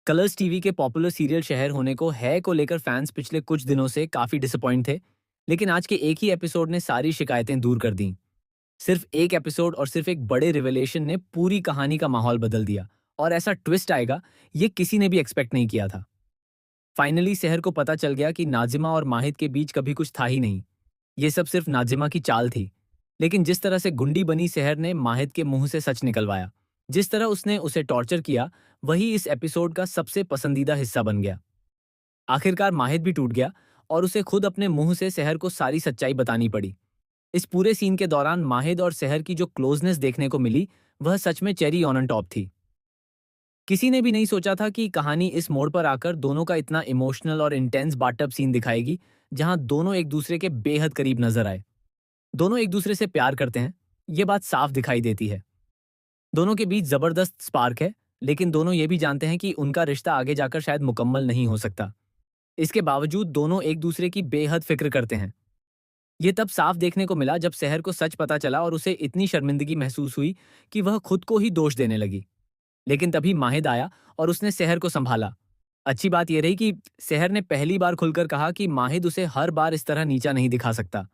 Colors TV के popular serial शहर होने को है को लेकर फैंस पिछले कुछ दिनों से काफी डिसअपॉइंट थे, लेकिन आज के एक ही एपिसोड ने सारी शिकायतें दूर कर दी। सिर्फ एक एपिसोड और सिर्फ एक बड़े रिवेलेशन ने पूरी कहानी का माहौल बदल दिया, और ऐसा ट्विस्ट आएगा ये किसी ने भी एक्सपेक्ट नहीं किया था। फाइनली शहर को पता चल गया कि नाजिमा और माहिद के बीच कभी कुछ था ही नहीं। ये सब सिर्फ नाजिमा की चाल थी। लेकिन जिस तरह से गुंडी बनी शहर ने माहिद के मुंह से सच निकलवाया, जिस तरह उसने उसे टॉर्चर किया, वही इस एपिसोड का सबसे पसंदीदा हिस्सा बन गया। आखिरकार माहिद भी टूट गया और उसे खुद अपने मुंह से शहर को सारी सच्चाई बतानी पड़ी। इस पूरे सीन के दौरान माहिद और शहर की जो क्लोजनेस देखने को मिली, वह सच में चेरी ऑन टॉप थी। किसी ने भी नहीं सोचा था कि कहानी इस मोड़ पर आकर दोनों का इतना इमोशनल और इंटेंस बाटअप सीन दिखाएगी, जहां दोनों एक दूसरे के बेहद करीब नजर आए। दोनों एक दूसरे से प्यार करते हैं, ये बात साफ दिखाई देती है। दोनों के बीच जबरदस्त स्पार्क है, लेकिन दोनों ये भी जानते हैं कि उनका रिश्ता आगे जाकर शायद मुकम्मल नहीं हो सकता। इसके बावजूद दोनों एक दूसरे की बेहद फिक्र करते हैं। ये तब साफ देखने को मिला जब शहर को सच पता चला और उसे इतनी शर्मिंदगी महसूस हुई कि वह खुद को ही दोष देने लगी। लेकिन तभी माहिद आया और उसने शहर को संभाला। अच्छी बात यह रही कि शहर ने पहली बार खुलकर कहा कि माहिद उसे हर बार इस तरह नीचा नहीं दिखा सकता।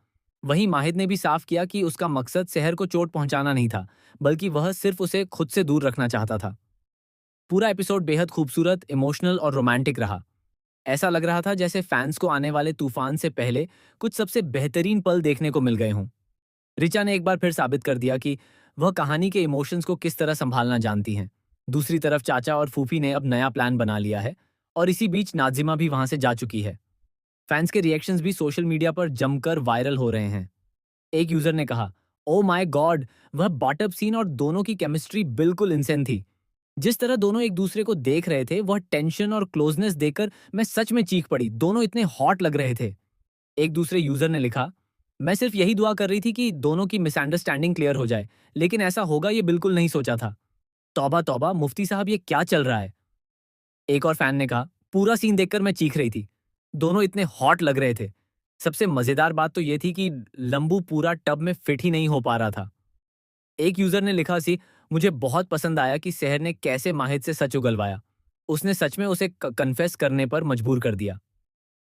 वहीं माहिद ने भी साफ किया कि उसका मकसद शहर को चोट पहुंचाना नहीं था, बल्कि वह सिर्फ उसे खुद से दूर रखना चाहता था। पूरा एपिसोड बेहद खूबसूरत, इमोशनल और रोमांटिक रहा। ऐसा लग रहा था जैसे फैंस को आने वाले तूफान से पहले कुछ सबसे बेहतरीन पल देखने को मिल गए हों। रिचा ने एक बार फिर साबित कर दिया कि वह कहानी के इमोशंस को किस तरह संभालना जानती हैं। दूसरी तरफ चाचा और फूफी ने अब नया प्लान बना लिया है, और इसी बीच नाजिमा भी वहां से जा चुकी है। फैंस के रिएक्शंस भी सोशल मीडिया पर जमकर वायरल हो रहे हैं। एक यूजर ने कहा, ओ माय गॉड, वह बॉटअप सीन और दोनों की केमिस्ट्री बिल्कुल इंसेंट थी। जिस तरह दोनों एक दूसरे को देख रहे थे, वह टेंशन और क्लोजनेस देखकर मैं सच में चीख पड़ी। दोनों इतने हॉट लग रहे थे। एक दूसरे यूजर ने लिखा, मैं सिर्फ यही दुआ कर रही थी कि दोनों की मिसअंडरस्टैंडिंग क्लियर हो जाए, लेकिन ऐसा होगा ये बिल्कुल नहीं सोचा था। तौबा तौबा, मुफ्ती साहब ये क्या चल रहा है। एक और फैन ने कहा, पूरा सीन देखकर मैं चीख रही थी। दोनों इतने हॉट लग रहे थे। सबसे मजेदार बात तो ये थी कि लंबू पूरा टब में फिट ही नहीं हो पा रहा था। एक यूजर ने लिखा सी, मुझे बहुत पसंद आया कि शहर ने कैसे माहिद से सच उगलवाया। उसने सच में उसे कन्फेस करने पर मजबूर कर दिया।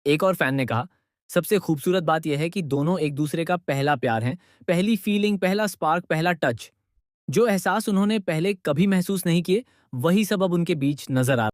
एक और फैन ने कहा, सबसे खूबसूरत बात यह है कि दोनों एक दूसरे का पहला प्यार हैं, पहली फीलिंग, पहला स्पार्क, पहला टच। जो एहसास उन्होंने पहले कभी महसूस नहीं किए, वही सब अब उनके बीच नजर आ